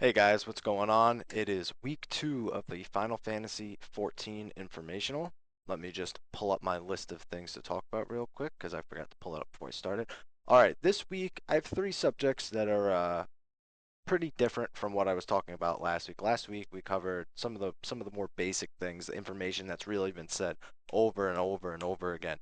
Hey guys, what's going on? It is week 2 of the Final Fantasy XIV Informational. Let me just pull up my list of things to talk about real quick because I forgot to pull it up before I started. Alright, this week I have 3 subjects that are pretty different from what I was talking about last week. Last week we covered some of the more basic things, the information that's really been said over and over and over again.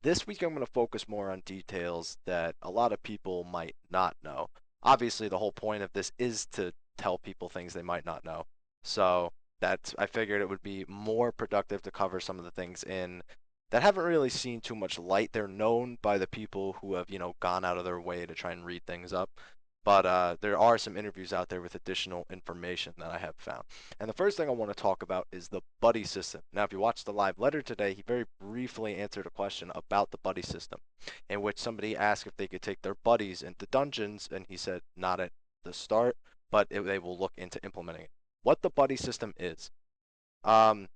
This week I'm going to focus more on details that a lot of people might not know. Obviously, the whole point of this is to tell people things they might not know. So that's I figured it would be more productive to cover some of the things in that haven't really seen too much light. They're known by the people who have, gone out of their way to try and read things up. But there are some interviews out there with additional information that I have found. And the first thing I want to talk about is the buddy system. Now, if you watched the live letter today, he very briefly answered a question about the buddy system, in which somebody asked if they could take their buddies into dungeons, and he said not at the start, but they will look into implementing it. What the buddy system is, um,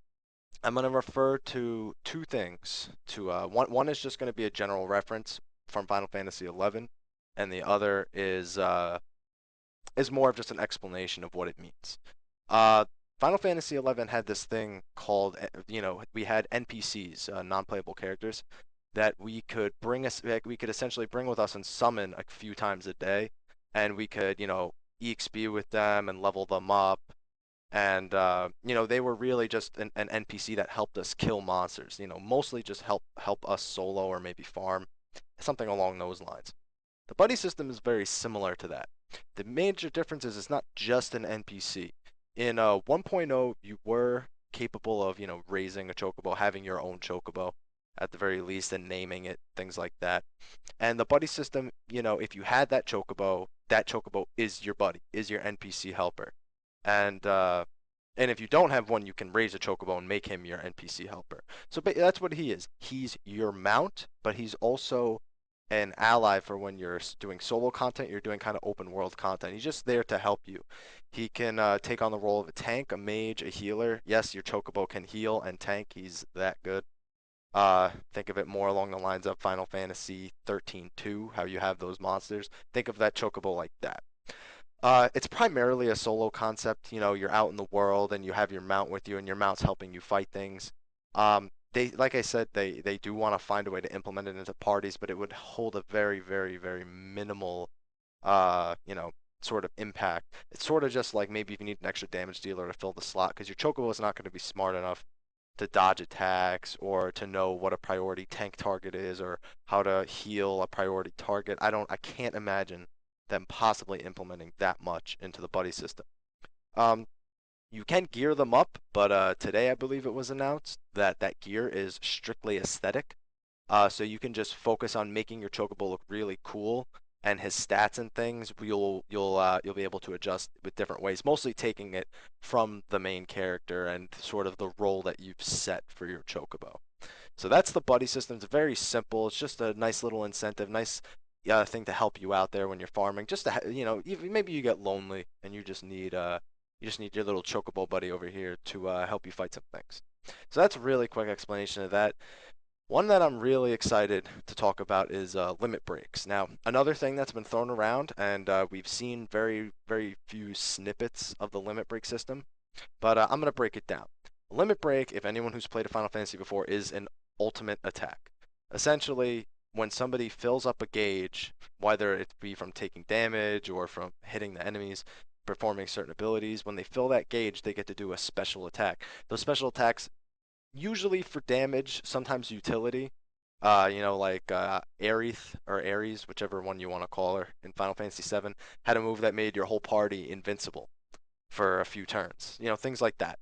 I'm going to refer to two things. One is just going to be a general reference from Final Fantasy XI, and the other is more of just an explanation of what it means. Uh, Final Fantasy XI had this thing called, we had NPCs, non-playable characters, that we could essentially bring with us and summon a few times a day, and we could, EXP with them and level them up. And they were really just an NPC that helped us kill monsters. Mostly just help us solo or maybe farm, something along those lines. The buddy system is very similar to that. The major difference is it's not just an NPC. In 1.0, you were capable of, raising a chocobo, having your own chocobo at the very least, and naming it, things like that. And the buddy system, if you had that chocobo is your buddy, is your NPC helper. And and if you don't have one, you can raise a chocobo and make him your NPC helper. So that's what he is. He's your mount, but he's also an ally for when you're doing solo content, you're doing kind of open world content. He's just there to help you. He can take on the role of a tank, a mage, a healer. Yes, your chocobo can heal and tank. He's that good. Think of it more along the lines of Final Fantasy 13 2, how you have those monsters. Think of that chocobo like that. It's primarily a solo concept. You're out in the world and you have your mount with you, and your mount's helping you fight things. Like I said, they do want to find a way to implement it into parties, but it would hold a very, very, very minimal, uh, you know, sort of impact. It's sort of just like maybe if you need an extra damage dealer to fill the slot, because your chocobo is not going to be smart enough to dodge attacks or to know what a priority tank target is or how to heal a priority target. I can't imagine them possibly implementing that much into the buddy system. Um, you can gear them up, but today I believe it was announced that that gear is strictly aesthetic. So you can just focus on making your chocobo look really cool, and his stats and things you'll be able to adjust with different ways. Mostly taking it from the main character and sort of the role that you've set for your chocobo. So that's the buddy system. It's very simple. It's just a nice little incentive, nice thing to help you out there when you're farming. Just to even maybe you get lonely and you just need your little chocobo buddy over here to help you fight some things. So that's a really quick explanation of that. One that I'm really excited to talk about is limit breaks. Now, another thing that's been thrown around, and we've seen very, very few snippets of the limit break system, but I'm going to break it down. Limit break, if anyone who's played a Final Fantasy before, is an ultimate attack. Essentially, when somebody fills up a gauge, whether it be from taking damage or from hitting the enemies, performing certain abilities, when they fill that gauge, they get to do a special attack. Those special attacks usually for damage, sometimes utility. Like Aerith or Ares, whichever one you want to call her in Final Fantasy VII, had a move that made your whole party invincible for a few turns. Things like that.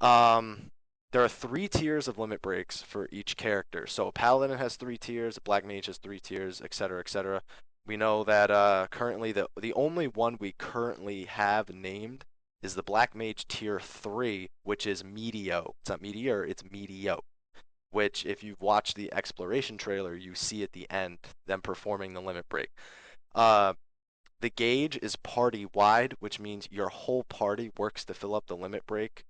Um, there are 3 tiers of limit breaks for each character. So a paladin has 3 tiers, a black mage has 3 tiers, etc., etc. We know that currently the only one we currently have named is the black mage tier 3, which is Meteo. It's not Meteor, it's Meteo. Which, if you've watched the exploration trailer, you see at the end them performing the limit break. Uh, the gauge is party wide, which means your whole party works to fill up the limit break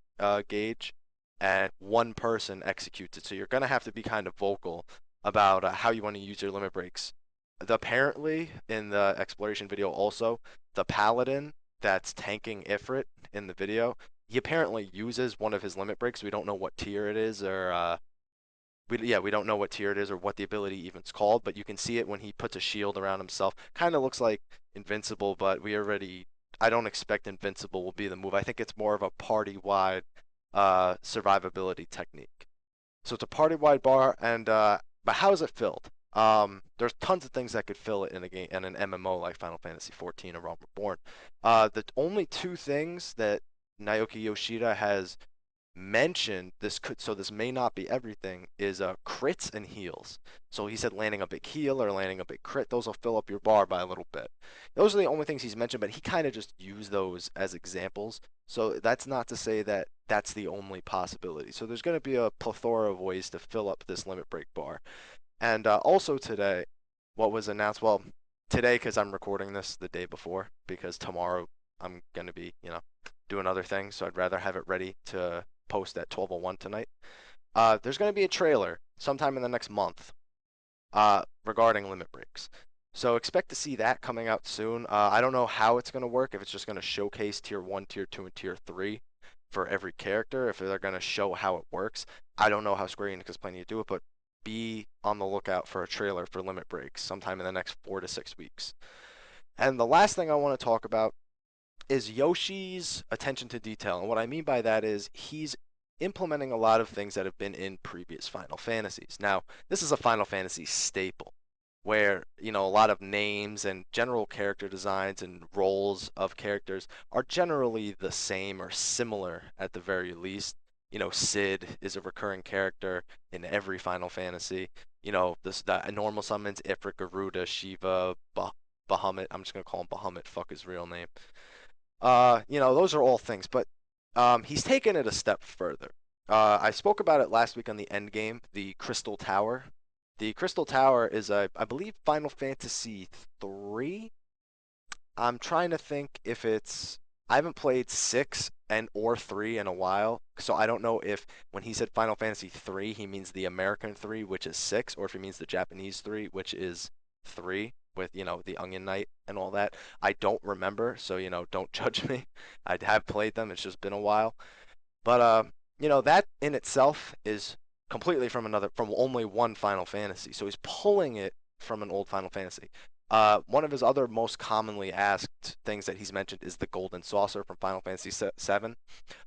gauge, and one person executes it. So you're gonna have to be kind of vocal about how you want to use your limit breaks. Apparently, in the exploration video, also the paladin that's tanking Ifrit in the video. He apparently uses one of his limit breaks. We don't know what tier it is, or we don't know what tier it is or what the ability even's called, but you can see it when he puts a shield around himself. Kind of looks like Invincible, but I don't expect Invincible will be the move. I think it's more of a party-wide survivability technique. So it's a party-wide bar, and but how is it filled? There's tons of things that could fill it in a game in an MMO like Final Fantasy XIV or Realm Reborn. The only two things that Naoki Yoshida has mentioned, this may not be everything, is crits and heals. So he said landing a big heal or landing a big crit, those will fill up your bar by a little bit. Those are the only things he's mentioned, but he kind of just used those as examples. So that's not to say that that's the only possibility. So there's going to be a plethora of ways to fill up this limit break bar. And also today, what was announced, well, today because I'm recording this the day before, because tomorrow I'm going to be, doing other things, so I'd rather have it ready to post at 12:01 tonight. There's going to be a trailer sometime in the next month regarding limit breaks. So expect to see that coming out soon. I don't know how it's going to work, if it's just going to showcase Tier 1, Tier 2, and Tier 3 for every character, if they're going to show how it works. I don't know how Square Enix is planning to do it, but be on the lookout for a trailer for limit breaks sometime in the next 4 to 6 weeks. And the last thing I want to talk about is Yoshi's attention to detail. And what I mean by that is he's implementing a lot of things that have been in previous Final Fantasies. Now, this is a Final Fantasy staple where, a lot of names and general character designs and roles of characters are generally the same or similar at the very least. Sid is a recurring character in every Final Fantasy. The normal summons, Ifrit, Garuda, Shiva, Bahamut. I'm just going to call him Bahamut, fuck his real name. Those are all things, but he's taken it a step further. I spoke about it last week on the end game, the Crystal Tower. The Crystal Tower is, I believe, Final Fantasy III. I'm trying to think if it's. I haven't played 6 and or 3 in a while, so I don't know if when he said Final Fantasy 3, he means the American 3, which is 6, or if he means the Japanese 3, which is 3, with, the Onion Knight and all that. I don't remember, so, don't judge me. I have played them, it's just been a while. But that in itself is completely from only one Final Fantasy. So he's pulling it from an old Final Fantasy. One of his other most commonly asked things that he's mentioned is the Golden Saucer from Final Fantasy VII,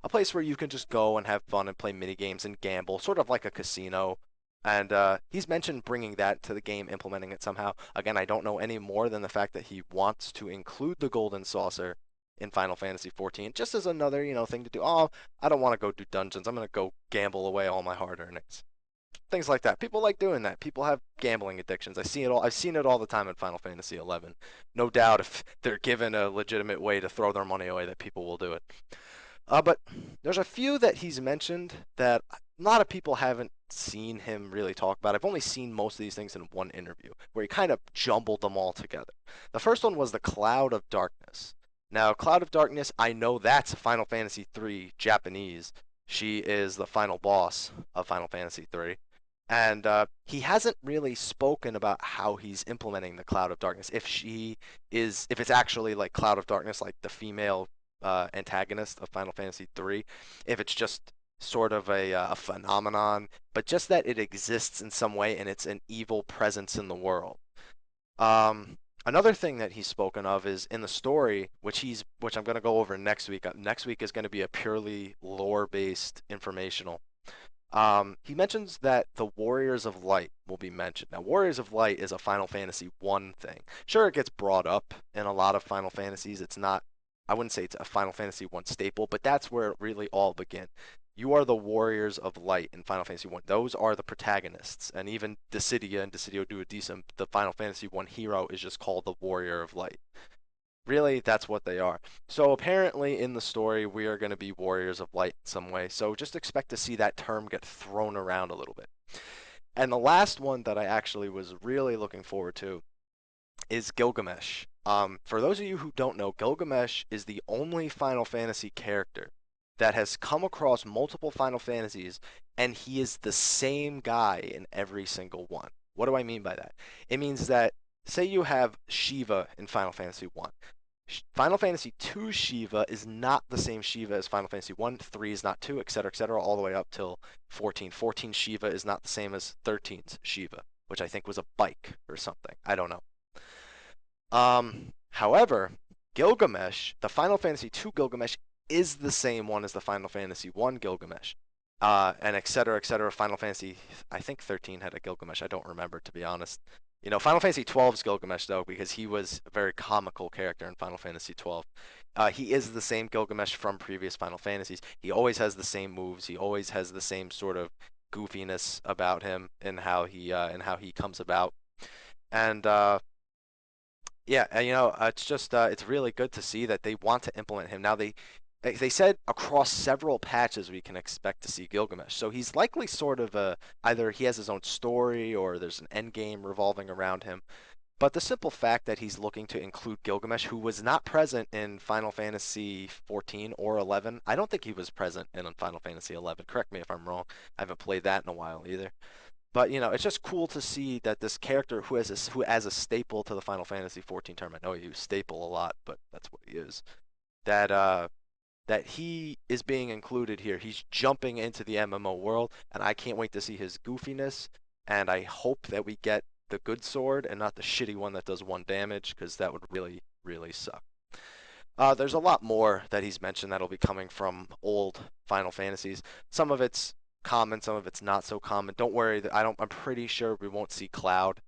a place where you can just go and have fun and play mini games and gamble, sort of like a casino. And he's mentioned bringing that to the game, implementing it somehow. Again, I don't know any more than the fact that he wants to include the Golden Saucer in Final Fantasy XIV, just as another, thing to do. Oh, I don't want to go do dungeons. I'm going to go gamble away all my hard earnings. Things like that. People like doing that. People have gambling addictions. I see it all. I've seen it all the time in Final Fantasy XI. No doubt, if they're given a legitimate way to throw their money away, that people will do it. But there's a few that he's mentioned that a lot of people haven't seen him really talk about. I've only seen most of these things in one interview where he kind of jumbled them all together. The first one was the Cloud of Darkness. Now, Cloud of Darkness, I know that's Final Fantasy III Japanese. She is the final boss of Final Fantasy III. And he hasn't really spoken about how he's implementing the Cloud of Darkness. If it's actually like Cloud of Darkness, like the female antagonist of Final Fantasy III, if it's just sort of a phenomenon, but just that it exists in some way and it's an evil presence in the world. Another thing that he's spoken of is in the story, which I'm going to go over next week. Next week is going to be a purely lore-based informational. He mentions that the Warriors of Light will be mentioned. Now, Warriors of Light is a Final Fantasy I thing. Sure, it gets brought up in a lot of Final Fantasies. It's not, I wouldn't say it's a Final Fantasy I staple, but that's where it really all began. You are the Warriors of Light in Final Fantasy I. Those are the protagonists. And even Dissidia and Dissidio Duodecim, the Final Fantasy I hero, is just called the Warrior of Light. Really, that's what they are. So apparently in the story, we are going to be Warriors of Light in some way. So just expect to see that term get thrown around a little bit. And the last one that I actually was really looking forward to is Gilgamesh. For those of you who don't know, Gilgamesh is the only Final Fantasy character that has come across multiple Final Fantasies, and he is the same guy in every single one. What do I mean by that? It means that, say you have Shiva in Final Fantasy 1. Final Fantasy II Shiva is not the same Shiva as Final Fantasy 1. 3 is not 2, etc., all the way up till 14. 14 Shiva is not the same as 13's Shiva, which I think was a bike or something. I don't know. However, Gilgamesh, the Final Fantasy II Gilgamesh, is the same one as the Final Fantasy 1 Gilgamesh. And etc. Final Fantasy, I think 13 had a Gilgamesh. I don't remember, to be honest. You know, Final Fantasy XII's Gilgamesh, though, because he was a very comical character in Final Fantasy XII. He is the same Gilgamesh from previous Final Fantasies. He always has the same moves. He always has the same sort of goofiness about him and how he comes about. And yeah, and, you know, it's just it's really good to see that they want to implement him. Now they said across several patches we can expect to see Gilgamesh. So he's likely sort of a either he has his own story or there's an end game revolving around him. But the simple fact that he's looking to include Gilgamesh, who was not present in Final Fantasy 14 or 11, I don't think he was present in Final Fantasy 11. Correct me if I'm wrong. I haven't played that in a while either. But you know, it's just cool to see that this character who as a staple to the Final Fantasy 14 term. I know he used staple a lot, but that's what he is. That that he is being included here. He's jumping into the MMO world, and I can't wait to see his goofiness. And I hope that we get the good sword and not the shitty one that does 1 damage, because that would really, really suck. There's a lot more that he's mentioned that'll be coming from old Final Fantasies. Some of it's common, some of it's not so common. Don't worry, I'm pretty sure we won't see Cloud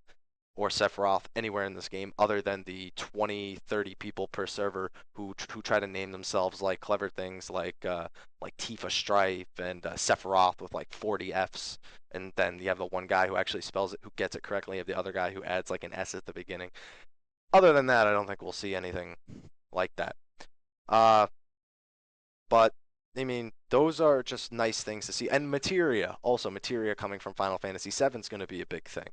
or Sephiroth anywhere in this game other than the 20, 30 people per server who try to name themselves like clever things like Tifa Strife and Sephiroth with like 40 Fs, and then you have the one guy who actually spells it, who gets it correctly. You have the other guy who adds like an S at the beginning. Other than that, I don't think we'll see anything like that. Uh, but I mean, those are just nice things to see. And materia, also materia coming from Final Fantasy VII is going to be a big thing.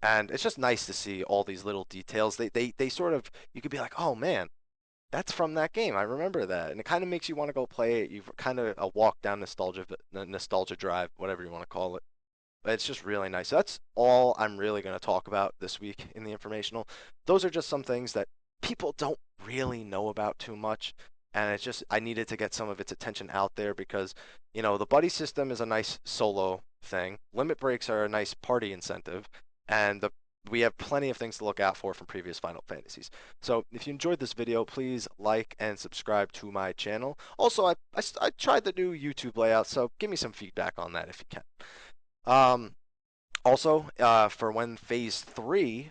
And it's just nice to see all these little details. They sort of, you could be like, oh man, that's from that game. I remember that, and it kind of makes you want to go play it. You've kind of a walk down nostalgia drive, whatever you want to call it. But it's just really nice. So that's all I'm really going to talk about this week in the informational. Those are just some things that people don't really know about too much. And it's just, I needed to get some of its attention out there because, you know, the buddy system is a nice solo thing. Limit breaks are a nice party incentive. And we have plenty of things to look out for from previous Final Fantasies. So if you enjoyed this video, please like and subscribe to my channel. Also, I tried the new YouTube layout, so give me some feedback on that if you can. Um, Also, for when Phase 3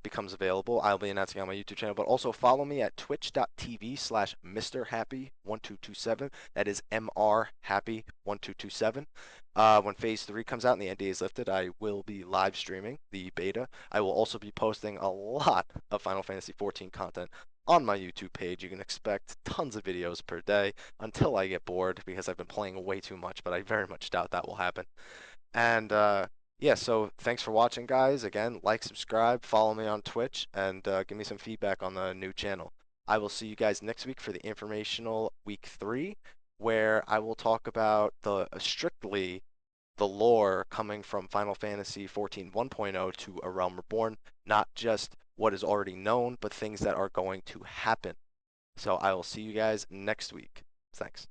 becomes available, I'll be announcing on my YouTube channel. But also follow me at twitch.tv/MrHappy1227. That is MRHappy1227. When Phase 3 comes out and the NDA is lifted, I will be live streaming the beta. I will also be posting a lot of Final Fantasy XIV content on my YouTube page. You can expect tons of videos per day until I get bored because I've been playing way too much, but I very much doubt that will happen. And yeah, so thanks for watching, guys. Again, like, subscribe, follow me on Twitch, and give me some feedback on the new channel. I will see you guys next week for the informational week 3, where I will talk about the strictly the lore coming from Final Fantasy XIV 1.0 to A Realm Reborn, not just what is already known, but things that are going to happen. So I will see you guys next week. Thanks.